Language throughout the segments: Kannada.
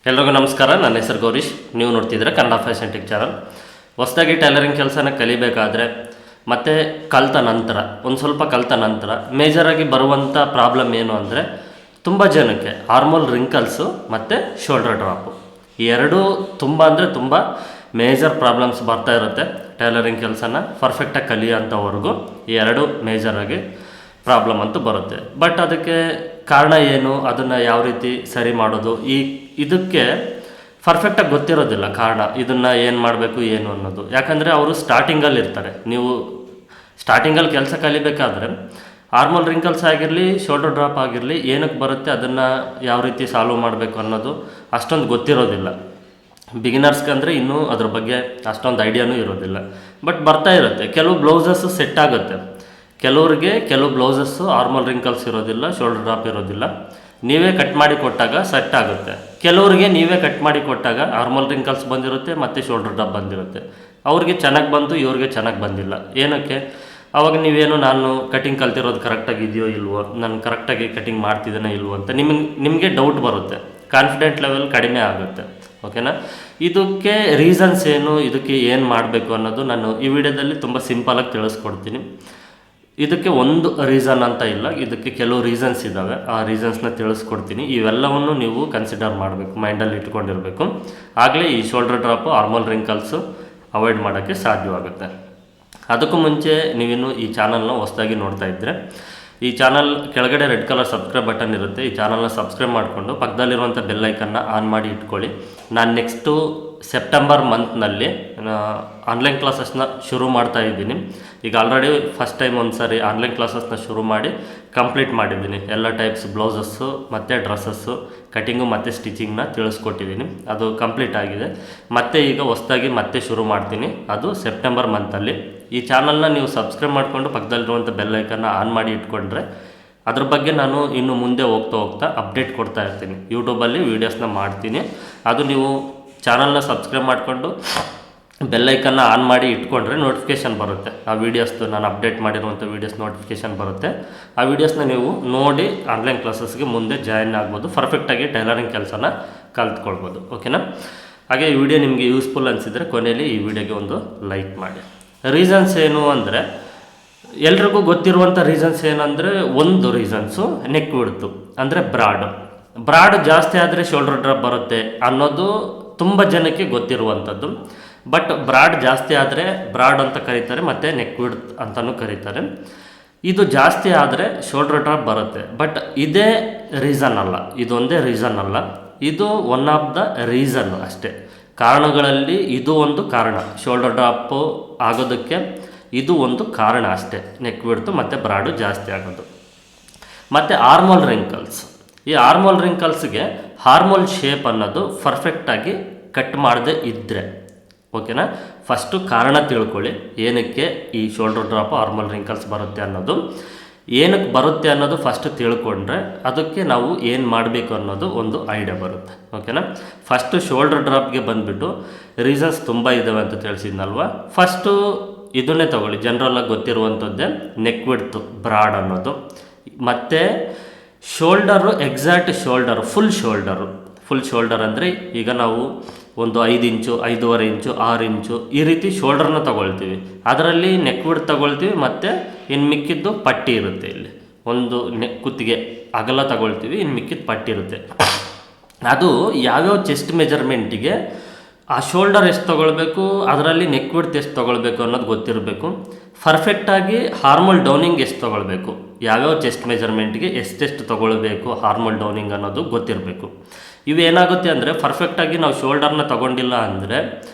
ಎಲ್ರಿಗೂ ನಮಸ್ಕಾರ. ನನ್ನ ಹೆಸರು ಗೌರೀಶ್. ನೀವು ನೋಡ್ತಿದ್ರೆ ಕನ್ನಡ ಫ್ಯಾಷನ್ ಟೆಕ್ ಚಾನಲ್. ಹೊಸದಾಗಿ ಟೈಲರಿಂಗ್ ಕೆಲಸನ ಕಲಿಬೇಕಾದ್ರೆ ಮತ್ತು ಒಂದು ಸ್ವಲ್ಪ ಕಲಿತ ನಂತರ ಮೇಜರಾಗಿ ಬರುವಂಥ ಪ್ರಾಬ್ಲಮ್ ಏನು ಅಂದರೆ ತುಂಬ ಜನಕ್ಕೆ ಆರ್ಮೋಲ್ ರಿಂಕಲ್ಸು ಮತ್ತು ಶೋಲ್ಡರ್ ಡ್ರಾಪು, ಈ ಎರಡೂ ತುಂಬ ಮೇಜರ್ ಪ್ರಾಬ್ಲಮ್ಸ್ ಬರ್ತಾ ಇರುತ್ತೆ. ಟೈಲರಿಂಗ್ ಕೆಲಸನ ಪರ್ಫೆಕ್ಟಾಗಿ ಕಲಿಯೋಂಥವ್ರಿಗೂ ಈ ಎರಡು ಮೇಜರಾಗಿ ಪ್ರಾಬ್ಲಮ್ ಅಂತೂ ಬರುತ್ತೆ. ಬಟ್ ಅದಕ್ಕೆ ಕಾರಣ ಏನು, ಅದನ್ನು ಯಾವ ರೀತಿ ಸರಿ ಮಾಡೋದು, ಇದಕ್ಕೆ ಪರ್ಫೆಕ್ಟಾಗಿ ಗೊತ್ತಿರೋದಿಲ್ಲ ಕಾರಣ, ಇದನ್ನು ಏನು ಮಾಡಬೇಕು ಏನು ಅನ್ನೋದು. ಯಾಕಂದರೆ ಅವರು ಸ್ಟಾರ್ಟಿಂಗಲ್ಲಿ ಇರ್ತಾರೆ. ನೀವು ಸ್ಟಾರ್ಟಿಂಗಲ್ಲಿ ಕೆಲಸ ಕಲಿಬೇಕಾದ್ರೆ ಆರ್ಮೋಲ್ ರಿಂಕಲ್ಸ್ ಆಗಿರಲಿ, ಶೋಲ್ಡರ್ ಡ್ರಾಪ್ ಆಗಿರಲಿ, ಏನಕ್ಕೆ ಬರುತ್ತೆ ಅದನ್ನು ಯಾವ ರೀತಿ ಸಾಲ್ವ್ ಮಾಡಬೇಕು ಅನ್ನೋದು ಅಷ್ಟೊಂದು ಗೊತ್ತಿರೋದಿಲ್ಲ. ಬಿಗಿನರ್ಸ್ಗೆ ಅಂದರೆ ಇನ್ನೂ ಅದ್ರ ಬಗ್ಗೆ ಅಷ್ಟೊಂದು ಐಡಿಯಾನೂ ಇರೋದಿಲ್ಲ. ಬಟ್ ಬರ್ತಾ ಇರುತ್ತೆ. ಕೆಲವು ಬ್ಲೌಸಸ್ಸು ಸೆಟ್ ಆಗುತ್ತೆ, ಕೆಲವು ಬ್ಲೌಸಸ್ಸು ಆರ್ಮೋಲ್ ರಿಂಕಲ್ಸ್ ಇರೋದಿಲ್ಲ, ಶೋಲ್ಡರ್ ಡ್ರಾಪ್ ಇರೋದಿಲ್ಲ. ನೀವೇ ಕಟ್ ಮಾಡಿ ಕೊಟ್ಟಾಗ ಸೆಟ್ ಆಗುತ್ತೆ. ಕೆಲವರಿಗೆ ನೀವೇ ಕಟ್ ಮಾಡಿ ಕೊಟ್ಟಾಗ ಆರ್ಮೋಲ್ ರಿಂಕಲ್ಸ್ ಬಂದಿರುತ್ತೆ ಮತ್ತು ಶೋಲ್ಡರ್ ಡ್ರಾಪ್ ಬಂದಿರುತ್ತೆ. ಅವ್ರಿಗೆ ಚೆನ್ನಾಗಿ ಬಂತು, ಇವ್ರಿಗೆ ಚೆನ್ನಾಗಿ ಬಂದಿಲ್ಲ. ಏನಕ್ಕೆ? ಆವಾಗ ನಾನು ಕಟಿಂಗ್ ಕಲ್ತಿರೋದು ಕರೆಕ್ಟಾಗಿ ಇದೆಯೋ ಇಲ್ವೋ, ನಾನು ಕರೆಕ್ಟಾಗಿ ಕಟಿಂಗ್ ಮಾಡ್ತಿದ್ದೇನೋ ಇಲ್ವೋ ಅಂತ ನಿಮಗೆ ಡೌಟ್ ಬರುತ್ತೆ. ಕಾನ್ಫಿಡೆಂಟ್ ಲೆವೆಲ್ ಕಡಿಮೆ ಆಗುತ್ತೆ. ಓಕೆನಾ? ಇದಕ್ಕೆ ರೀಸನ್ಸ್ ಏನು, ಇದಕ್ಕೆ ಏನು ಮಾಡಬೇಕು ಅನ್ನೋದು ನಾನು ಈ ವಿಡಿಯೋದಲ್ಲಿ ತುಂಬ ಸಿಂಪಲಾಗಿ ತಿಳಿಸ್ಕೊಡ್ತೀನಿ. ಇದಕ್ಕೆ ಒಂದು ರೀಸನ್ ಅಂತ ಇಲ್ಲ, ಇದಕ್ಕೆ ಕೆಲವು ರೀಸನ್ಸ್ ಇದ್ದಾವೆ. ಆ ರೀಸನ್ಸ್ನ ತಿಳಿಸ್ಕೊಡ್ತೀನಿ. ಇವೆಲ್ಲವನ್ನು ನೀವು ಕನ್ಸಿಡರ್ ಮಾಡಬೇಕು, ಮೈಂಡಲ್ಲಿ ಇಟ್ಕೊಂಡಿರಬೇಕು. ಆಗಲೇ ಈ shoulder drop, armhole wrinkles avoid ಮಾಡೋಕ್ಕೆ ಸಾಧ್ಯವಾಗುತ್ತೆ. ಅದಕ್ಕೂ ಮುಂಚೆ ನೀವಿನ್ನು ಈ ಚಾನಲ್ನ ಹೊಸದಾಗಿ ನೋಡ್ತಾ ಇದ್ದರೆ, ಈ ಚಾನಲ್ ಕೆಳಗಡೆ ರೆಡ್ ಕಲರ್ ಸಬ್ಸ್ಕ್ರೈಬ್ ಬಟನ್ ಇರುತ್ತೆ. ಈ ಚಾನಲ್ನ ಸಬ್ಸ್ಕ್ರೈಬ್ ಮಾಡಿಕೊಂಡು ಪಕ್ಕದಲ್ಲಿರುವಂಥ ಬೆಲ್ ಐಕನ್ನ ಆನ್ ಮಾಡಿ ಇಟ್ಕೊಳ್ಳಿ. ನಾನು ನೆಕ್ಸ್ಟು ಸೆಪ್ಟೆಂಬರ್ ಮಂತ್ನಲ್ಲಿ ಆನ್ಲೈನ್ ಕ್ಲಾಸಸ್ನ ಶುರು ಮಾಡ್ತಾ ಇದ್ದೀನಿ. ಈಗ ಆಲ್ರೆಡಿ ಫಸ್ಟ್ ಟೈಮ್ ಒಂದು ಸಾರಿ ಆನ್ಲೈನ್ ಕ್ಲಾಸಸ್ನ ಶುರು ಮಾಡಿ ಕಂಪ್ಲೀಟ್ ಮಾಡಿದ್ದೀನಿ. ಎಲ್ಲ ಟೈಪ್ಸ್ ಬ್ಲೌಸಸ್ಸು ಮತ್ತು ಡ್ರೆಸ್ಸಸ್ಸು, ಕಟಿಂಗು ಮತ್ತು ಸ್ಟಿಚಿಂಗ್ನ ತಿಳಿಸ್ಕೊಟ್ಟಿದ್ದೀನಿ. ಅದು ಕಂಪ್ಲೀಟ್ ಆಗಿದೆ. ಮತ್ತು ಈಗ ಹೊಸದಾಗಿ ಮತ್ತೆ ಶುರು ಮಾಡ್ತೀನಿ, ಅದು ಸೆಪ್ಟೆಂಬರ್ ಮಂತಲ್ಲಿ. ಈ ಚಾನಲ್ನ ನೀವು ಸಬ್ಸ್ಕ್ರೈಬ್ ಮಾಡಿಕೊಂಡು ಪಕ್ಕದಲ್ಲಿರುವಂಥ ಬೆಲ್ ಐಕನ್ನ ಆನ್ ಮಾಡಿ ಇಟ್ಕೊಂಡ್ರೆ ಅದ್ರ ಬಗ್ಗೆ ನಾನು ಇನ್ನು ಮುಂದೆ ಹೋಗ್ತಾ ಅಪ್ಡೇಟ್ ಕೊಡ್ತಾ ಇರ್ತೀನಿ. ಯೂಟ್ಯೂಬಲ್ಲಿ ವೀಡಿಯೋಸ್ನ ಮಾಡ್ತೀನಿ. ಅದು ನೀವು ಚಾನಲ್ನ ಸಬ್ಸ್ಕ್ರೈಬ್ ಮಾಡಿಕೊಂಡು ಬೆಲ್ಲೈಕನ್ನ ಆನ್ ಮಾಡಿ ಇಟ್ಕೊಂಡ್ರೆ ನೋಟಿಫಿಕೇಷನ್ ಬರುತ್ತೆ. ಆ ವೀಡಿಯೋಸ್ದು ನಾನು ಅಪ್ಡೇಟ್ ಮಾಡಿರುವಂಥ ವೀಡಿಯೋಸ್ ನೋಟಿಫಿಕೇಷನ್ ಬರುತ್ತೆ. ಆ ವೀಡಿಯೋಸ್ನ ನೀವು ನೋಡಿ ಆನ್ಲೈನ್ ಕ್ಲಾಸಸ್ಗೆ ಮುಂದೆ ಜಾಯಿನ್ ಆಗ್ಬೋದು. ಪರ್ಫೆಕ್ಟಾಗಿ ಟೈಲರಿಂಗ್ ಕೆಲಸನ ಕಲ್ತ್ಕೊಳ್ಬೋದು. ಓಕೆನಾ? ಹಾಗೆ ಈ ವಿಡಿಯೋ ನಿಮಗೆ ಯೂಸ್ಫುಲ್ ಅನಿಸಿದರೆ ಕೊನೆಯಲ್ಲಿ ಈ ವಿಡಿಯೋಗೆ ಒಂದು ಲೈಕ್ ಮಾಡಿ. ರೀಸನ್ಸ್ ಏನು ಅಂದರೆ, ಎಲ್ರಿಗೂ ಗೊತ್ತಿರುವಂಥ ರೀಸನ್ಸ್ ಏನಂದರೆ, ಒಂದು ರೀಸನ್ಸು ನೆಕ್ ವಿಡ್ತು ಅಂದರೆ ಬ್ರಾಡ್ ಜಾಸ್ತಿ ಆದರೆ ಶೋಲ್ಡರ್ ಡ್ರಾಪ್ ಬರುತ್ತೆ ಅನ್ನೋದು ತುಂಬ ಜನಕ್ಕೆ ಗೊತ್ತಿರುವಂಥದ್ದು. ಬಟ್ ಬ್ರಾಡ್ ಜಾಸ್ತಿ ಆದರೆ ಬ್ರಾಡ್ ಅಂತ ಕರೀತಾರೆ ಮತ್ತು ನೆಕ್ ವಿಡ್ತ್ ಅಂತಲೂ ಕರೀತಾರೆ. ಇದು ಜಾಸ್ತಿ ಆದರೆ ಶೋಲ್ಡರ್ ಡ್ರಾಪ್ ಬರುತ್ತೆ. ಬಟ್ ಇದೇ ರೀಸನ್ ಅಲ್ಲ, ಇದೊಂದೇ ರೀಸನ್ ಅಲ್ಲ, ಇದು ಒನ್ ಆಫ್ ದ ರೀಸನ್ ಅಷ್ಟೇ. ಕಾರಣಗಳಲ್ಲಿ ಇದು ಒಂದು ಕಾರಣ. ಶೋಲ್ಡರ್ ಡ್ರಾಪು ಆಗೋದಕ್ಕೆ ಇದು ಒಂದು ಕಾರಣ ಅಷ್ಟೇ, ನೆಕ್ ವಿಡ್ತು ಮತ್ತು ಬ್ರಾಡು ಜಾಸ್ತಿ ಆಗೋದು. ಮತ್ತು ಆರ್ಮೋಲ್ ರಿಂಕಲ್ಸ್, ಈ ಆರ್ಮೋಲ್ ರಿಂಕಲ್ಸ್ಗೆ ಹಾರ್ಮೋಲ್ ಶೇಪ್ ಅನ್ನೋದು ಪರ್ಫೆಕ್ಟಾಗಿ ಕಟ್ ಮಾಡದೆ ಇದ್ದರೆ, ಓಕೆನಾ? ಫಸ್ಟು ಕಾರಣ ತಿಳ್ಕೊಳ್ಳಿ, ಏನಕ್ಕೆ ಈ ಶೋಲ್ಡರ್ ಡ್ರಾಪ್ ಆರ್ಮೋಲ್ ರಿಂಕಲ್ಸ್ ಬರುತ್ತೆ ಅನ್ನೋದು. ಏನಕ್ಕೆ ಬರುತ್ತೆ ಅನ್ನೋದು ಫಸ್ಟ್ ತಿಳ್ಕೊಂಡ್ರೆ ಅದಕ್ಕೆ ನಾವು ಏನು ಮಾಡಬೇಕು ಅನ್ನೋದು ಒಂದು ಐಡಿಯಾ ಬರುತ್ತೆ. ಓಕೆನಾ? ಫಸ್ಟು ಶೋಲ್ಡರ್ ಡ್ರಾಪ್ಗೆ ಬಂದುಬಿಟ್ಟು ರೀಸನ್ಸ್ ತುಂಬ ಇದ್ದಾವೆ ಅಂತ ತಿಳಿಸಿದ್ನಲ್ವ. ಫಸ್ಟು ಇದನ್ನೇ ತಗೊಳ್ಳಿ, ಜನರಲ್ಲಾಗಿ ಗೊತ್ತಿರುವಂಥದ್ದೇ ನೆಕ್ ವಿಡ್ತು ಬ್ರಾಡ್ ಅನ್ನೋದು. ಮತ್ತು shoulder, exact shoulder, full shoulder ಅಂದರೆ ಈಗ ನಾವು ಒಂದು 5 ಇಂಚು, 5.5 ಇಂಚು, 6 ಇಂಚು ಈ ರೀತಿ ಶೋಲ್ಡರ್ನ ತಗೊಳ್ತೀವಿ. ಅದರಲ್ಲಿ ನೆಕ್ ವಿಡ್ತ್ ತಗೊಳ್ತೀವಿ ಮತ್ತು ಇನ್ನು ಮಿಕ್ಕಿದ್ದು ಪಟ್ಟಿ ಇರುತ್ತೆ. ಇಲ್ಲಿ ಒಂದು ಕುತ್ತಿಗೆ ಅಗಲ ತಗೊಳ್ತೀವಿ, ಇನ್ನು ಮಿಕ್ಕಿದ್ದು ಪಟ್ಟಿ ಇರುತ್ತೆ. ಅದು ಯಾವ್ಯಾವ ಚೆಸ್ಟ್ ಮೆಜರ್ಮೆಂಟಿಗೆ ಆ ಶೋಲ್ಡರ್ ಎಷ್ಟು ತೊಗೊಳ್ಬೇಕು, ಅದರಲ್ಲಿ ನೆಕ್ ವಿಡ್ತ್ ಎಷ್ಟು ತೊಗೊಳ್ಬೇಕು ಅನ್ನೋದು ಗೊತ್ತಿರಬೇಕು. ಪರ್ಫೆಕ್ಟಾಗಿ ಹಾರ್ಮೋಲ್ ಡೌನಿಂಗ್ ಎಷ್ಟು ತೊಗೊಳ್ಬೇಕು, ಯಾವ್ಯಾವ ಚೆಸ್ಟ್ ಮೆಜರ್ಮೆಂಟ್ಗೆ ಎಷ್ಟೆಷ್ಟು ತೊಗೊಳ್ಬೇಕು ಹಾರ್ಮೋಲ್ ಡೌನಿಂಗ್ ಅನ್ನೋದು ಗೊತ್ತಿರಬೇಕು. ಇವೇನಾಗುತ್ತೆ ಅಂದರೆ, ಪರ್ಫೆಕ್ಟಾಗಿ ನಾವು ಶೋಲ್ಡರ್ನ ತೊಗೊಂಡಿಲ್ಲ ಅಂದರೆ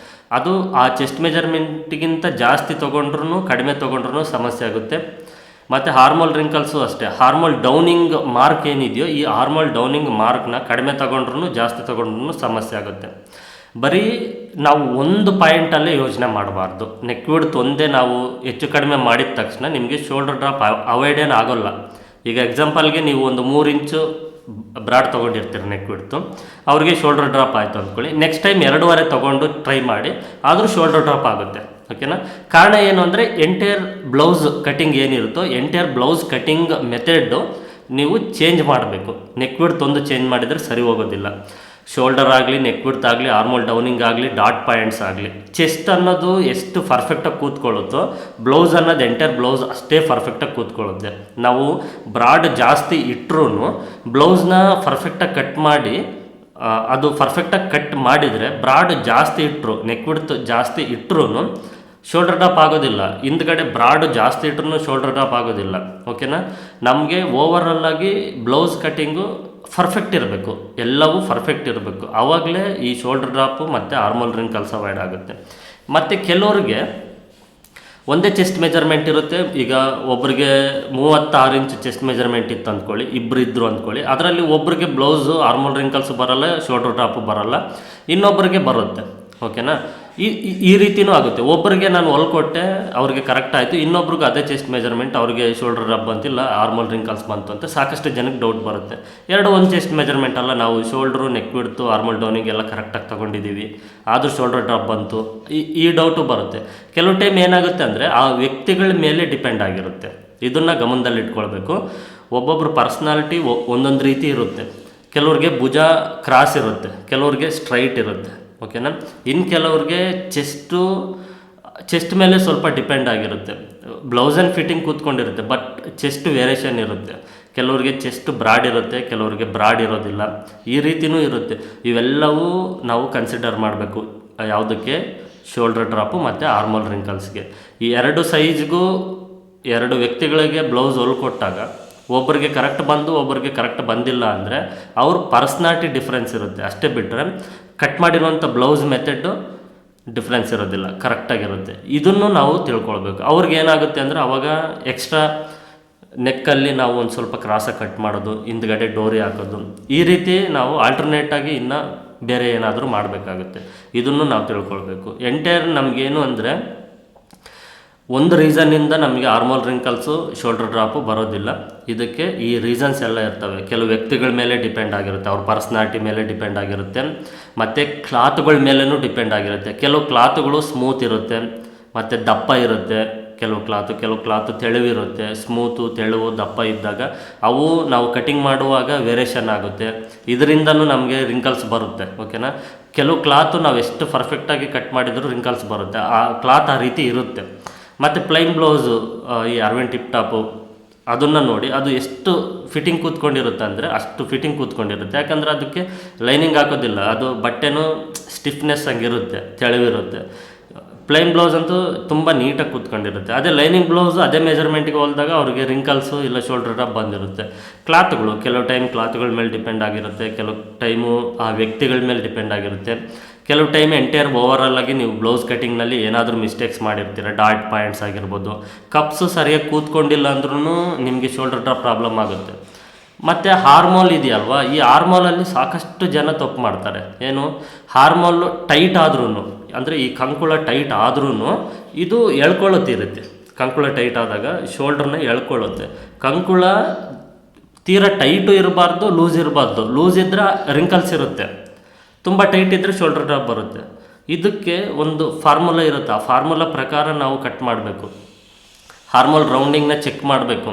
ಅದು ಆ ಚೆಸ್ಟ್ ಮೆಜರ್ಮೆಂಟ್ಗಿಂತ ಜಾಸ್ತಿ ತೊಗೊಂಡ್ರೂ ಕಡಿಮೆ ತೊಗೊಂಡ್ರೂ ಸಮಸ್ಯೆ ಆಗುತ್ತೆ. ಮತ್ತು ಹಾರ್ಮೋಲ್ ರಿಂಕಲ್ಸು ಅಷ್ಟೇ. ಹಾರ್ಮೋಲ್ ಡೌನಿಂಗ್ ಮಾರ್ಕ್ ಏನಿದೆಯೋ, ಈ ಹಾರ್ಮೋಲ್ ಡೌನಿಂಗ್ ಮಾರ್ಕ್ನ ಕಡಿಮೆ ತೊಗೊಂಡ್ರೂ ಜಾಸ್ತಿ ತೊಗೊಂಡ್ರೂ ಸಮಸ್ಯೆ ಆಗುತ್ತೆ. ಬರೀ ನಾವು ಒಂದು ಪಾಯಿಂಟಲ್ಲೇ ಯೋಚನೆ ಮಾಡಬಾರ್ದು. ನೆಕ್ ವಿಡ್ತ್ ಒಂದೇ ನಾವು ಹೆಚ್ಚು ಕಡಿಮೆ ಮಾಡಿದ ತಕ್ಷಣ ನಿಮಗೆ ಶೋಲ್ಡರ್ ಡ್ರಾಪ್ ಅವಾಯ್ಡ್ ಏನು ಆಗೋಲ್ಲ. ಈಗ ಎಕ್ಸಾಂಪಲ್ಗೆ ನೀವು ಒಂದು 3 ಇಂಚು ಬ್ರಾಡ್ ತೊಗೊಂಡಿರ್ತೀರಿ ನೆಕ್ ವಿಡ್ತು, ಅವ್ರಿಗೆ ಶೋಲ್ಡರ್ ಡ್ರಾಪ್ ಆಯಿತು ಅಂದ್ಕೊಳ್ಳಿ. ನೆಕ್ಸ್ಟ್ ಟೈಮ್ 2.5 ತೊಗೊಂಡು ಟ್ರೈ ಮಾಡಿ, ಆದರೂ ಶೋಲ್ಡರ್ ಡ್ರಾಪ್ ಆಗುತ್ತೆ. ಓಕೆನಾ? ಕಾರಣ ಏನು ಅಂದರೆ, ಎಂಟೈರ್ ಬ್ಲೌಸ್ ಕಟಿಂಗ್ ಏನಿರುತ್ತೋ, ಎಂಟೈರ್ ಬ್ಲೌಸ್ ಕಟಿಂಗ್ ಮೆಥಡು ನೀವು ಚೇಂಜ್ ಮಾಡಬೇಕು. ನೆಕ್ ವಿಡ್ತ್ ಒಂದು ಚೇಂಜ್ ಮಾಡಿದರೆ ಸರಿ ಹೋಗೋದಿಲ್ಲ. ಶೋಲ್ಡರ್ ಆಗಲಿ, ನೆಕ್ ವಿಡ್ತ್ ಆಗಲಿ, ಆರ್ಮೋಲ್ ಡೌನಿಂಗ್ ಆಗಲಿ, ಡಾಟ್ ಪಾಯಿಂಟ್ಸ್ ಆಗಲಿ, ಚೆಸ್ಟ್ ಅನ್ನೋದು ಎಷ್ಟು ಪರ್ಫೆಕ್ಟಾಗಿ ಕೂತ್ಕೊಳ್ಳುತ್ತೋ ಬ್ಲೌಸ್ ಅನ್ನೋದು ಎಂಟೈರ್ ಬ್ಲೌಸ್ ಅಷ್ಟೇ ಪರ್ಫೆಕ್ಟಾಗಿ ಕೂತ್ಕೊಳ್ಳುತ್ತೆ. ನಾವು ಬ್ರಾಡ್ ಜಾಸ್ತಿ ಇಟ್ಟರೂ ಬ್ಲೌಸ್ನ ಪರ್ಫೆಕ್ಟಾಗಿ ಕಟ್ ಮಾಡಿ ಅದು ಪರ್ಫೆಕ್ಟಾಗಿ ಕಟ್ ಮಾಡಿದರೆ, ಬ್ರಾಡ್ ಜಾಸ್ತಿ ಇಟ್ಟರು, ನೆಕ್ ವಿಡ್ತ್ ಜಾಸ್ತಿ ಇಟ್ಟರು ಶೋಲ್ಡರ್ ಡ್ರಾಪ್ ಆಗೋದಿಲ್ಲ. ಹಿಂದ್ಗಡೆ ಬ್ರಾಡ್ ಜಾಸ್ತಿ ಇಟ್ಟರು ಶೋಲ್ಡರ್ ಡ್ರಾಪ್ ಆಗೋದಿಲ್ಲ. ಓಕೆನಾ? ನಮಗೆ ಓವರಾಲ್ ಆಗಿ ಬ್ಲೌಸ್ ಕಟ್ಟಿಂಗು ಪರ್ಫೆಕ್ಟ್ ಇರಬೇಕು, ಎಲ್ಲವೂ ಪರ್ಫೆಕ್ಟ್ ಇರಬೇಕು. ಆವಾಗಲೇ ಈ ಶೋಲ್ಡರ್ ಡ್ರಾಪು ಮತ್ತು ಆರ್ಮೋಲ್ ರಿಂಕಲ್ಸ್ ಅವಾಯ್ಡ್ ಆಗುತ್ತೆ. ಮತ್ತು ಕೆಲವ್ರಿಗೆ ಒಂದೇ ಚೆಸ್ಟ್ ಮೆಜರ್ಮೆಂಟ್ ಇರುತ್ತೆ. ಈಗ ಒಬ್ಬರಿಗೆ 36 ಇಂಚ್ ಚೆಸ್ಟ್ ಮೆಜರ್ಮೆಂಟ್ ಇತ್ತು ಅಂದ್ಕೊಳ್ಳಿ, ಇಬ್ಬರು ಇದ್ದರು ಅಂದ್ಕೊಳ್ಳಿ. ಅದರಲ್ಲಿ ಒಬ್ಬರಿಗೆ ಬ್ಲೌಸು ಆರ್ಮೋಲ್ ರಿಂಕಲ್ಸು ಬರೋಲ್ಲ, ಶೋಲ್ಡರ್ ಡ್ರಾಪು ಬರೋಲ್ಲ, ಇನ್ನೊಬ್ಬರಿಗೆ ಬರುತ್ತೆ. ಓಕೆನಾ? ಈ ರೀತಿಯೂ ಆಗುತ್ತೆ. ಒಬ್ಬರಿಗೆ ನಾನು ಹೊಲ್ಕೊಟ್ಟೆ, ಅವ್ರಿಗೆ ಕರೆಕ್ಟ್ ಆಯಿತು, ಇನ್ನೊಬ್ರಿಗೆ ಅದೇ ಚೆಸ್ಟ್ ಮೆಜರ್ಮೆಂಟ್, ಅವ್ರಿಗೆ ಶೋಲ್ಡರ್ ಡ್ರಾಪ್ ಬಂತಿಲ್ಲ, ಆರ್ಮೋಲ್ ರಿಂಕಲ್ಸ್ ಬಂತು ಅಂತ ಸಾಕಷ್ಟು ಜನಕ್ಕೆ ಡೌಟ್ ಬರುತ್ತೆ. ಒಂದು ಚೆಸ್ಟ್ ಮೆಜರ್ಮೆಂಟ್ ಅಲ್ಲ, ನಾವು shoulder, neck width, armhole downing ಎಲ್ಲ ಕರೆಕ್ಟಾಗಿ ತೊಗೊಂಡಿದ್ದೀವಿ, ಆದರೂ ಶೋಲ್ಡರ್ ಡ್ರಾಪ್ ಬಂತು, ಈ ಡೌಟು ಬರುತ್ತೆ. ಕೆಲವು ಟೈಮ್ ಏನಾಗುತ್ತೆ ಅಂದರೆ ಆ ವ್ಯಕ್ತಿಗಳ ಮೇಲೆ ಡಿಪೆಂಡ್ ಆಗಿರುತ್ತೆ. ಇದನ್ನು ಗಮನದಲ್ಲಿ ಇಟ್ಕೊಳ್ಬೇಕು. ಒಬ್ಬೊಬ್ಬರು ಪರ್ಸ್ನಾಲಿಟಿ ಒಂದೊಂದು ರೀತಿ ಇರುತ್ತೆ. ಕೆಲವ್ರಿಗೆ ಭುಜ ಕ್ರಾಸ್ ಇರುತ್ತೆ, ಕೆಲವ್ರಿಗೆ ಸ್ಟ್ರೈಟ್ ಇರುತ್ತೆ. ಓಕೆನಾ? ಇನ್ನು ಕೆಲವ್ರಿಗೆ ಚೆಸ್ಟ್ ಮೇಲೆ ಸ್ವಲ್ಪ ಡಿಪೆಂಡ್ ಆಗಿರುತ್ತೆ. ಬ್ಲೌಸ್ ಆ್ಯಂಡ್ ಫಿಟ್ಟಿಂಗ್ ಕೂತ್ಕೊಂಡಿರುತ್ತೆ, ಬಟ್ ಚೆಸ್ಟ್ ವೇರಿಯೇಷನ್ ಇರುತ್ತೆ. ಕೆಲವ್ರಿಗೆ ಚೆಸ್ಟ್ ಬ್ರಾಡ್ ಇರುತ್ತೆ, ಕೆಲವ್ರಿಗೆ ಬ್ರಾಡ್ ಇರೋದಿಲ್ಲ, ಈ ರೀತಿಯೂ ಇರುತ್ತೆ. ಇವೆಲ್ಲವೂ ನಾವು ಕನ್ಸಿಡರ್ ಮಾಡಬೇಕು. ಯಾವುದಕ್ಕೆ? ಶೋಲ್ಡರ್ ಡ್ರಾಪು ಮತ್ತು ಆರ್ಮೋಲ್ ರಿಂಕಲ್ಸ್ಗೆ. ಈ ಎರಡು ಸೈಜ್ಗೂ ಎರಡು ವ್ಯಕ್ತಿಗಳಿಗೆ ಬ್ಲೌಸ್ ಹೊಲ್ಕೊಟ್ಟಾಗ ಒಬ್ಬರಿಗೆ ಕರೆಕ್ಟ್ ಬಂದು ಒಬ್ಬರಿಗೆ ಕರೆಕ್ಟ್ ಬಂದಿಲ್ಲ ಅಂದರೆ ಅವ್ರ ಪರ್ಸ್ನಾಲಿಟಿ ಡಿಫ್ರೆನ್ಸ್ ಇರುತ್ತೆ. ಅಷ್ಟೇ ಬಿಟ್ಟರೆ ಕಟ್ ಮಾಡಿರುವಂಥ ಬ್ಲೌಸ್ ಮೆಥಡು ಡಿಫ್ರೆನ್ಸ್ ಇರೋದಿಲ್ಲ, ಕರೆಕ್ಟಾಗಿರುತ್ತೆ. ಇದನ್ನು ನಾವು ತಿಳ್ಕೊಳ್ಬೇಕು. ಅವ್ರಿಗೆ ಏನಾಗುತ್ತೆ ಅಂದರೆ ಅವಾಗ ಎಕ್ಸ್ಟ್ರಾ ನೆಕ್ಕಲ್ಲಿ ನಾವು ಒಂದು ಸ್ವಲ್ಪ ಕ್ರಾಸಾಗಿ ಕಟ್ ಮಾಡೋದು, ಹಿಂದ್ಗಡೆ ಡೋರಿ ಹಾಕೋದು, ಈ ರೀತಿ ನಾವು ಆಲ್ಟರ್ನೇಟಾಗಿ ಇನ್ನು ಬೇರೆ ಏನಾದರೂ ಮಾಡಬೇಕಾಗುತ್ತೆ. ಇದನ್ನು ನಾವು ತಿಳ್ಕೊಳ್ಬೇಕು. ಎಂಟೈರ್ ನಮಗೇನು ಅಂದರೆ ಒಂದು ರೀಸನ್ನಿಂದ ನಮಗೆ ಆರ್ಮೋಲ್ ರಿಂಕಲ್ಸು, ಶೋಲ್ಡರ್ ಡ್ರಾಪು ಬರೋದಿಲ್ಲ. ಇದಕ್ಕೆ ಈ ರೀಸನ್ಸ್ ಎಲ್ಲ ಇರ್ತವೆ. ಕೆಲವು ವ್ಯಕ್ತಿಗಳ ಮೇಲೆ ಡಿಪೆಂಡ್ ಆಗಿರುತ್ತೆ, ಅವ್ರ ಪರ್ಸ್ನಾಲಿಟಿ ಮೇಲೆ ಡಿಪೆಂಡ್ ಆಗಿರುತ್ತೆ, ಮತ್ತು ಕ್ಲಾತ್ಗಳ ಮೇಲೂ ಡಿಪೆಂಡ್ ಆಗಿರುತ್ತೆ. ಕೆಲವು ಕ್ಲಾತ್ಗಳು ಸ್ಮೂತ್ ಇರುತ್ತೆ ಮತ್ತು ದಪ್ಪ ಇರುತ್ತೆ. ಕೆಲವು ಕ್ಲಾತು ತೆಳುವಿರುತ್ತೆ. ಸ್ಮೂತು, ತೆಳುವು, ದಪ್ಪ ಇದ್ದಾಗ ಅವು ನಾವು ಕಟಿಂಗ್ ಮಾಡುವಾಗ ವೇರಿಯೇಷನ್ ಆಗುತ್ತೆ. ಇದರಿಂದನೂ ನಮಗೆ ರಿಂಕಲ್ಸ್ ಬರುತ್ತೆ. ಓಕೆನಾ? ಕೆಲವು ಕ್ಲಾತು ನಾವು ಎಷ್ಟು ಪರ್ಫೆಕ್ಟಾಗಿ ಕಟ್ ಮಾಡಿದರೂ ರಿಂಕಲ್ಸ್ ಬರುತ್ತೆ. ಆ ಕ್ಲಾತ್ ಆ ರೀತಿ ಇರುತ್ತೆ. ಮತ್ತು ಪ್ಲೈನ್ ಬ್ಲೌಸು, ಈ ಅರ್ವೆನ್ ಟಿಪ್ ಟಾಪು, ಅದನ್ನು ನೋಡಿ, ಅದು ಎಷ್ಟು ಫಿಟ್ಟಿಂಗ್ ಕೂತ್ಕೊಂಡಿರುತ್ತೆ ಅಂದರೆ ಅಷ್ಟು ಫಿಟ್ಟಿಂಗ್ ಕೂತ್ಕೊಂಡಿರುತ್ತೆ. ಯಾಕಂದರೆ ಅದಕ್ಕೆ ಲೈನಿಂಗ್ ಹಾಕೋದಿಲ್ಲ, ಅದು ಬಟ್ಟೆನೂ ಸ್ಟಿಫ್ನೆಸ್ ಆಗಿರುತ್ತೆ, ತೆಳುವಿರುತ್ತೆ. ಪ್ಲೈನ್ ಬ್ಲೌಸ್ ಅಂತೂ ತುಂಬ ನೀಟಾಗಿ ಕೂತ್ಕೊಂಡಿರುತ್ತೆ. ಅದೇ ಲೈನಿಂಗ್ ಬ್ಲೌಸು ಅದೇ ಮೆಜರ್ಮೆಂಟಿಗೆ ಹೋಲಿದಾಗ ಅವ್ರಿಗೆ ರಿಂಕಲ್ಸು ಇಲ್ಲ ಶೋಲ್ಡರ್ ಡ್ರಾಪ್ ಬಂದಿರುತ್ತೆ. ಕೆಲವು ಟೈಮ್ ಕ್ಲಾತ್ಗಳ ಮೇಲೆ ಡಿಪೆಂಡ್ ಆಗಿರುತ್ತೆ, ಕೆಲವು ಟೈಮು ಆ ವ್ಯಕ್ತಿಗಳ ಮೇಲೆ ಡಿಪೆಂಡ್ ಆಗಿರುತ್ತೆ. ಕೆಲವು ಟೈಮ್ ಎಂಟೈರ್ ಓವರಾಲ್ ಆಗಿ ನೀವು ಬ್ಲೌಸ್ ಕಟಿಂಗ್ನಲ್ಲಿ ಏನಾದರೂ ಮಿಸ್ಟೇಕ್ಸ್ ಮಾಡಿರ್ತೀರ, ಡಾಟ್ ಪಾಯಿಂಟ್ಸ್ ಆಗಿರ್ಬೋದು, ಕಪ್ಸು ಸರಿಯಾಗಿ ಕೂತ್ಕೊಂಡಿಲ್ಲ ಅಂದ್ರೂ ನಿಮಗೆ ಶೋಲ್ಡರ್ ಡ್ರಾಪ್ ಪ್ರಾಬ್ಲಮ್ ಆಗುತ್ತೆ. ಮತ್ತು ಹಾರ್ಮೋಲ್ ಇದೆಯಲ್ವಾ, ಈ ಹಾರ್ಮೋಲಲ್ಲಿ ಸಾಕಷ್ಟು ಜನ ತಪ್ಪು ಮಾಡ್ತಾರೆ. ಏನು? ಹಾರ್ಮೋಲು ಟೈಟ್ ಆದ್ರೂ, ಅಂದರೆ ಈ ಕಂಕುಳ ಟೈಟ್ ಆದ್ರೂ ಇದು ಎಳ್ಕೊಳ್ಳುತ್ತಿರುತ್ತೆ. ಕಂಕುಳ ಟೈಟ್ ಆದಾಗ ಶೋಲ್ಡ್ರನ್ನ ಎಳ್ಕೊಳ್ಳುತ್ತೆ. ಕಂಕುಳ ತೀರಾ ಟೈಟು ಇರಬಾರ್ದು, ಲೂಸ್ ಇರಬಾರ್ದು. ಲೂಸ್ ಇದ್ದರೆ ರಿಂಕಲ್ಸ್ ಇರುತ್ತೆ, ತುಂಬ ಟೈಟ್ ಇದ್ದರೆ ಶೋಲ್ಡರ್ ಡ್ರಾಪ್ ಬರುತ್ತೆ. ಇದಕ್ಕೆ ಒಂದು ಫಾರ್ಮುಲಾ ಇರುತ್ತೆ. ಆ ಫಾರ್ಮುಲಾ ಪ್ರಕಾರ ನಾವು ಕಟ್ ಮಾಡಬೇಕು. ಹಾರ್ಮೋಲ್ ರೌಂಡಿಂಗ್ನ ಚೆಕ್ ಮಾಡಬೇಕು.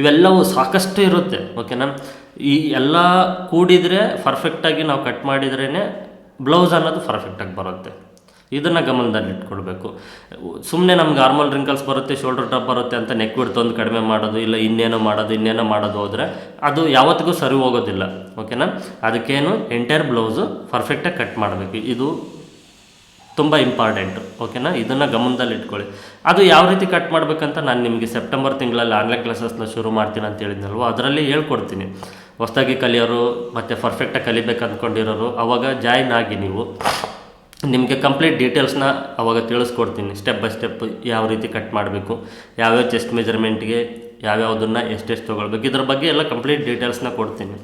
ಇವೆಲ್ಲವೂ ಸಾಕಷ್ಟು ಇರುತ್ತೆ. ಓಕೆನಾ? ಈ ಎಲ್ಲ ಕೂಡಿದರೆ ಪರ್ಫೆಕ್ಟಾಗಿ ನಾವು ಕಟ್ ಮಾಡಿದ್ರೇ ಬ್ಲೌಸ್ ಅನ್ನೋದು ಪರ್ಫೆಕ್ಟಾಗಿ ಬರುತ್ತೆ. ಇದನ್ನು ಗಮನದಲ್ಲಿ ಇಟ್ಕೊಳ್ಬೇಕು. ಸುಮ್ಮನೆ ನಮ್ಗೆ ಆರ್ಮೋಲ್ ರಿಂಕಲ್ಸ್ ಬರುತ್ತೆ, ಶೋಲ್ಡರ್ ಡ್ರಾಪ್ ಬರುತ್ತೆ ಅಂತ ನೆಕ್ ವಿಡ್ತ್ ಒಂದು ಕಡಿಮೆ ಮಾಡೋದು, ಇಲ್ಲ ಇನ್ನೇನೋ ಮಾಡೋದು ಹೋದರೆ ಅದು ಯಾವತ್ತಿಗೂ ಸರಿ ಹೋಗೋದಿಲ್ಲ. ಓಕೆನಾ? ಅದಕ್ಕೇನು ಎಂಟೈರ್ ಬ್ಲೌಸು ಪರ್ಫೆಕ್ಟಾಗಿ ಕಟ್ ಮಾಡಬೇಕು. ಇದು ತುಂಬ ಇಂಪಾರ್ಟೆಂಟು. ಓಕೆನಾ? ಇದನ್ನು ಗಮನದಲ್ಲಿ ಇಟ್ಕೊಳ್ಳಿ. ಅದು ಯಾವ ರೀತಿ ಕಟ್ ಮಾಡಬೇಕಂತ ನಾನು ನಿಮಗೆ ಸೆಪ್ಟೆಂಬರ್ ತಿಂಗಳಲ್ಲಿ ಆನ್ಲೈನ್ ಕ್ಲಾಸಸ್ನ ಶುರು ಮಾಡ್ತೀನಿ ಅಂತ ಹೇಳಿದ್ನಲ್ವ, ಅದರಲ್ಲಿ ಹೇಳ್ಕೊಡ್ತೀನಿ. ಹೊಸದಾಗಿ ಕಲಿಯೋರು ಮತ್ತು ಪರ್ಫೆಕ್ಟಾಗಿ ಕಲಿಬೇಕು ಅಂದ್ಕೊಂಡಿರೋರು ಅವಾಗ ಜಾಯಿನ್ ಆಗಿ ನೀವು, ನಿಮಗೆ ಕಂಪ್ಲೀಟ್ ಡೀಟೇಲ್ಸ್ನ ಅವಾಗ ತಿಳಿಸ್ಕೊಡ್ತೀನಿ. ಸ್ಟೆಪ್ ಬೈ ಸ್ಟೆಪ್ ಯಾವ ರೀತಿ ಕಟ್ ಮಾಡಬೇಕು, ಯಾವ್ಯಾವ ಚೆಸ್ಟ್ ಮೆಜರ್ಮೆಂಟ್ಗೆ ಯಾವ್ಯಾವುದನ್ನು ಎಷ್ಟೆಷ್ಟು ತೊಗೊಳ್ಬೇಕು, ಇದ್ರ ಬಗ್ಗೆ ಎಲ್ಲ ಕಂಪ್ಲೀಟ್ ಡೀಟೇಲ್ಸ್ನ ಕೊಡ್ತೀನಿ.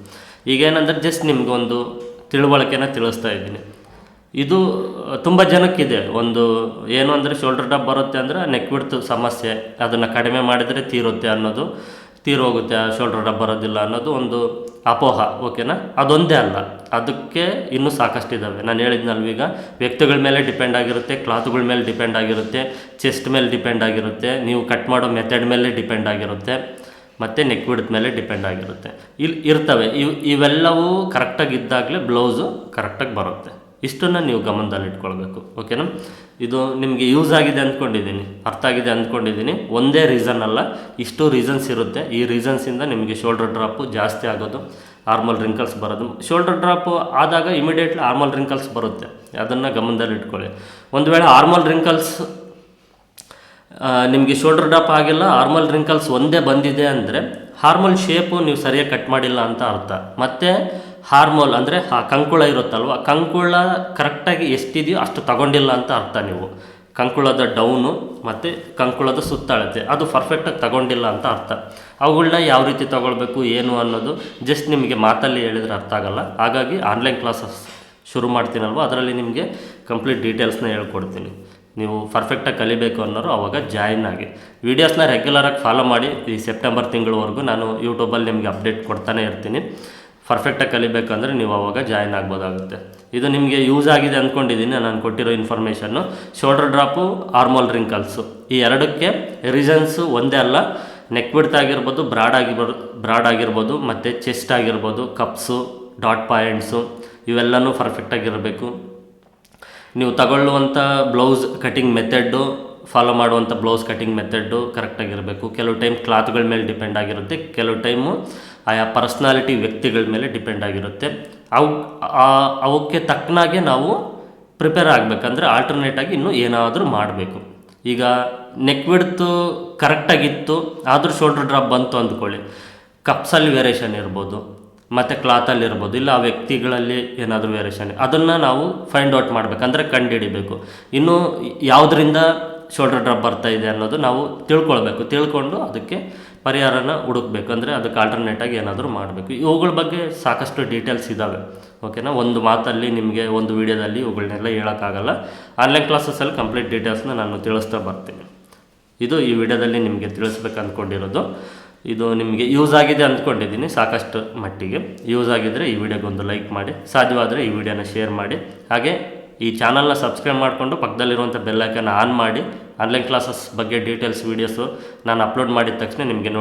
ಈಗೇನಂದರೆ ಜಸ್ಟ್ ನಿಮಗೊಂದು ತಿಳುವಳಿಕೆನ ತಿಳಿಸ್ತಾ ಇದ್ದೀನಿ. ಇದು ತುಂಬ ಜನಕ್ಕಿದೆ. ಒಂದು ಏನು ಅಂದರೆ ಶೋಲ್ಡರ್ ಡ್ರಾಪ್ ಬರುತ್ತೆ ಅಂದರೆ ನೆಕ್ ವಿಡ್ತ್ ಸಮಸ್ಯೆ, ಅದನ್ನು ಕಡಿಮೆ ಮಾಡಿದರೆ ತೀರೋಗುತ್ತೆ, ಶೋಲ್ಡರ್ ಡ್ರಾಪ್ ಬರೋದಿಲ್ಲ ಅನ್ನೋದು ಒಂದು ಅಪೋಹ. ಓಕೆನಾ? ಅದೊಂದೇ ಅಲ್ಲ, ಅದಕ್ಕೆ ಇನ್ನೂ ಸಾಕಷ್ಟು ಇದ್ದಾವೆ. ನಾನು ಹೇಳಿದ್ನಲ್ವೀಗ, ವ್ಯಕ್ತಿಗಳ ಮೇಲೆ ಡಿಪೆಂಡ್ ಆಗಿರುತ್ತೆ, ಕ್ಲಾತ್ಗಳ ಮೇಲೆ ಡಿಪೆಂಡ್ ಆಗಿರುತ್ತೆ, ಚೆಸ್ಟ್ ಮೇಲೆ ಡಿಪೆಂಡ್ ಆಗಿರುತ್ತೆ, ನೀವು ಕಟ್ ಮಾಡೋ ಮೆಥಡ್ ಮೇಲೆ ಡಿಪೆಂಡ್ ಆಗಿರುತ್ತೆ. ಮತ್ತು ನೆಕ್ ವಿಡ್ತ್ ಮೇಲೆ ಡಿಪೆಂಡ್ ಆಗಿರುತ್ತೆ. ಇರ್ತವೆ ಇವೆಲ್ಲವೂ ಕರೆಕ್ಟಾಗಿ ಇದ್ದಾಗಲೇ ಬ್ಲೌಸು ಕರೆಕ್ಟಾಗಿ ಬರುತ್ತೆ. ಇಷ್ಟನ್ನು ನೀವು ಗಮನದಲ್ಲಿ ಇಟ್ಕೊಳ್ಬೇಕು. ಓಕೆನಾ? ಇದು ನಿಮಗೆ ಯೂಸ್ ಆಗಿದೆ ಅಂದ್ಕೊಂಡಿದ್ದೀನಿ, ಅರ್ಥ ಆಗಿದೆ ಅಂದ್ಕೊಂಡಿದ್ದೀನಿ. ಒಂದೇ ರೀಸನ್ ಅಲ್ಲ, ಇಷ್ಟು ರೀಸನ್ಸ್ ಇರುತ್ತೆ. ಈ ರೀಸನ್ಸಿಂದ ನಿಮಗೆ ಶೋಲ್ಡರ್ ಡ್ರಾಪು ಜಾಸ್ತಿ ಆಗೋದು, ಆರ್ಮಲ್ ರಿಂಕಲ್ಸ್ ಬರೋದು. ಶೋಲ್ಡರ್ ಡ್ರಾಪು ಆದಾಗ ಇಮಿಡಿಯೇಟ್ಲಿ ಆರ್ಮಲ್ ರಿಂಕಲ್ಸ್ ಬರುತ್ತೆ, ಅದನ್ನು ಗಮನದಲ್ಲಿ ಇಟ್ಕೊಳ್ಳಿ. ಒಂದು ವೇಳೆ ಆರ್ಮಲ್ ರಿಂಕಲ್ಸ್ ನಿಮಗೆ ಶೋಲ್ಡರ್ ಡ್ರಾಪ್ ಆಗಿಲ್ಲ, ಆರ್ಮಲ್ ರಿಂಕಲ್ಸ್ ಒಂದೇ ಬಂದಿದೆ ಅಂದರೆ ಹಾರ್ಮೋಲ್ ಶೇಪು ನೀವು ಸರಿಯಾಗಿ ಕಟ್ ಮಾಡಿಲ್ಲ ಅಂತ ಅರ್ಥ. ಮತ್ತು ಹಾರ್ಮೋಲ್ ಅಂದರೆ ಕಂಕುಳ ಇರುತ್ತಲ್ವ, ಕಂಕುಳ ಕರೆಕ್ಟಾಗಿ ಎಷ್ಟಿದೆಯೋ ಅಷ್ಟು ತಗೊಂಡಿಲ್ಲ ಅಂತ ಅರ್ಥ. ನೀವು ಕಂಕುಳದ ಡೌನು ಮತ್ತು ಕಂಕುಳದ ಸುತ್ತಳತೆ ಅದು ಪರ್ಫೆಕ್ಟಾಗಿ ತಗೊಂಡಿಲ್ಲ ಅಂತ ಅರ್ಥ. ಅವುಗಳನ್ನ ಯಾವ ರೀತಿ ತಗೊಳ್ಬೇಕು ಏನು ಅನ್ನೋದು ಜಸ್ಟ್ ನಿಮಗೆ ಮಾತಲ್ಲಿ ಹೇಳಿದರೆ ಅರ್ಥ ಆಗಲ್ಲ. ಹಾಗಾಗಿ ಆನ್ಲೈನ್ ಕ್ಲಾಸಸ್ ಶುರು ಮಾಡ್ತೀನಲ್ವ, ಅದರಲ್ಲಿ ನಿಮಗೆ ಕಂಪ್ಲೀಟ್ ಡೀಟೇಲ್ಸ್ನ ಹೇಳ್ಕೊಡ್ತೀನಿ. ನೀವು ಪರ್ಫೆಕ್ಟಾಗಿ ಕಲಿಬೇಕು ಅನ್ನೋರು ಅವಾಗ ಜಾಯಿನ್ ಆಗಿ. ವೀಡಿಯೋಸ್ನ ರೆಗ್ಯುಲರಾಗಿ ಫಾಲೋ ಮಾಡಿ. ಈ ಸೆಪ್ಟೆಂಬರ್ ತಿಂಗಳವರೆಗೂ ನಾನು ಯೂಟ್ಯೂಬಲ್ಲಿ ನಿಮಗೆ ಅಪ್ಡೇಟ್ ಕೊಡ್ತಾನೆ ಇರ್ತೀನಿ. ಪರ್ಫೆಕ್ಟಾಗಿ ಕಲಿಬೇಕಂದ್ರೆ ನೀವು ಅವಾಗ ಜಾಯಿನ್ ಆಗ್ಬೋದಾಗುತ್ತೆ. ಇದು ನಿಮಗೆ ಯೂಸ್ ಆಗಿದೆ ಅಂದ್ಕೊಂಡಿದ್ದೀನಿ ನಾನು ಕೊಟ್ಟಿರೋ information. Shoulder drop, armhole wrinkles, ಈ ಎರಡಕ್ಕೆ ರೀಸನ್ಸು ಒಂದೇ ಅಲ್ಲ. ನೆಕ್ ವಿಡ್ತ್ ಆಗಿರ್ಬೋದು, ಬ್ರಾಡ್ ಆಗಿರ್ಬೋದು, ಮತ್ತು ಚೆಸ್ಟ್ ಆಗಿರ್ಬೋದು, ಕಪ್ಸು, ಡಾಟ್ ಪಾಯಿಂಟ್ಸು ಇವೆಲ್ಲನೂ ಪರ್ಫೆಕ್ಟಾಗಿರಬೇಕು. ನೀವು ತಗೊಳ್ಳುವಂಥ ಬ್ಲೌಸ್ ಕಟಿಂಗ್ ಮೆಥಡ್ಡು, ಫಾಲೋ ಮಾಡುವಂಥ ಬ್ಲೌಸ್ ಕಟಿಂಗ್ ಮೆಥಡ್ಡು ಕರೆಕ್ಟಾಗಿರಬೇಕು. ಕೆಲವು ಟೈಮ್ ಕ್ಲಾತ್ಗಳ ಮೇಲೆ ಡಿಪೆಂಡ್ ಆಗಿರುತ್ತೆ, ಕೆಲವು ಟೈಮು ಆಯಾ ಪರ್ಸ್ನಾಲಿಟಿ ವ್ಯಕ್ತಿಗಳ ಮೇಲೆ ಡಿಪೆಂಡ್ ಆಗಿರುತ್ತೆ. ಅವಕ್ಕೆ ತಕ್ಕನಾಗೆ ನಾವು ಪ್ರಿಪೇರ್ ಆಗಬೇಕಂದ್ರೆ ಆಲ್ಟರ್ನೇಟಾಗಿ ಇನ್ನೂ ಏನಾದರೂ ಮಾಡಬೇಕು. ಈಗ ನೆಕ್ ವಿಡ್ತು ಕರೆಕ್ಟಾಗಿತ್ತು ಆದರೂ ಶೋಲ್ಡರ್ ಡ್ರಾಪ್ ಬಂತು ಅಂದ್ಕೊಳ್ಳಿ, ಕಪ್ಸಲ್ಲಿ ವೇರಿಯೇಷನ್ ಇರ್ಬೋದು, ಮತ್ತು ಕ್ಲಾತಲ್ಲಿ ಇರ್ಬೋದು, ಇಲ್ಲ ಆ ವ್ಯಕ್ತಿಗಳಲ್ಲಿ ಏನಾದರೂ ವೇರಿಯೇಷನ್, ಅದನ್ನು ನಾವು ಫೈಂಡ್ ಔಟ್ ಮಾಡಬೇಕಂದ್ರೆ ಕಂಡುಹಿಡಿಬೇಕು. ಇನ್ನು ಯಾವುದರಿಂದ ಶೋಲ್ಡರ್ ಡ್ರಾಪ್ ಬರ್ತಾ ಇದೆ ಅನ್ನೋದು ನಾವು ತಿಳ್ಕೊಳ್ಬೇಕು. ತಿಳ್ಕೊಂಡು ಅದಕ್ಕೆ ಪರಿಹಾರನ ಹುಡುಕಬೇಕು, ಅಂದರೆ ಅದಕ್ಕೆ ಆಲ್ಟರ್ನೇಟಾಗಿ ಏನಾದರೂ ಮಾಡಬೇಕು. ಇವುಗಳ ಬಗ್ಗೆ ಸಾಕಷ್ಟು ಡೀಟೇಲ್ಸ್ ಇದ್ದಾವೆ. ಓಕೆನಾ? ಒಂದು ಮಾತಲ್ಲಿ ನಿಮಗೆ ಒಂದು ವೀಡಿಯೋದಲ್ಲಿ ಇವುಗಳನ್ನೆಲ್ಲ ಹೇಳೋಕ್ಕಾಗಲ್ಲ. ಆನ್ಲೈನ್ ಕ್ಲಾಸಸ್ಸಲ್ಲಿ ಕಂಪ್ಲೀಟ್ ಡೀಟೇಲ್ಸ್ನ ನಾನು ತಿಳಿಸ್ತಾ ಬರ್ತೀನಿ. ಇದು ಈ ವಿಡಿಯೋದಲ್ಲಿ ನಿಮಗೆ ತಿಳಿಸ್ಬೇಕು ಅಂದ್ಕೊಂಡಿರೋದು. ಇದು ನಿಮಗೆ ಯೂಸ್ ಆಗಿದೆ ಅಂದ್ಕೊಂಡಿದ್ದೀನಿ ಸಾಕಷ್ಟು ಮಟ್ಟಿಗೆ. ಯೂಸ್ ಆಗಿದ್ದರೆ ಈ ವಿಡಿಯೋಗೊಂದು ಲೈಕ್ ಮಾಡಿ, ಸಾಧ್ಯವಾದರೆ ಈ ವಿಡಿಯೋನ ಶೇರ್ ಮಾಡಿ. ಹಾಗೆ ಈ ಚಾನಲ್ನ ಸಬ್ಸ್ಕ್ರೈಬ್ ಮಾಡಿಕೊಂಡು ಪಕ್ಕದಲ್ಲಿರುವಂಥ ಬೆಲ್ಲೈಕನ್ ಆನ್ ಮಾಡಿ. ಆನ್ಲೈನ್ ಕ್ಲಾಸಸ್ ಬಗ್ಗೆ ಡೀಟೇಲ್ಸ್ ವೀಡಿಯೋಸು ನಾನು ಅಪ್ಲೋಡ್ ಮಾಡಿದ ತಕ್ಷಣ ನಿಮಗೆ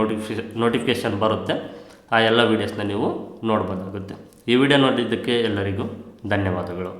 ನೋಟಿಫಿಕೇಷನ್ ಬರುತ್ತೆ. ಆ ಎಲ್ಲ ವೀಡಿಯೋಸ್ನ ನೀವು ನೋಡ್ಬೋದಾಗುತ್ತೆ. ಈ ವಿಡಿಯೋ ನೋಡಿದ್ದಕ್ಕೆ ಎಲ್ಲರಿಗೂ ಧನ್ಯವಾದಗಳು.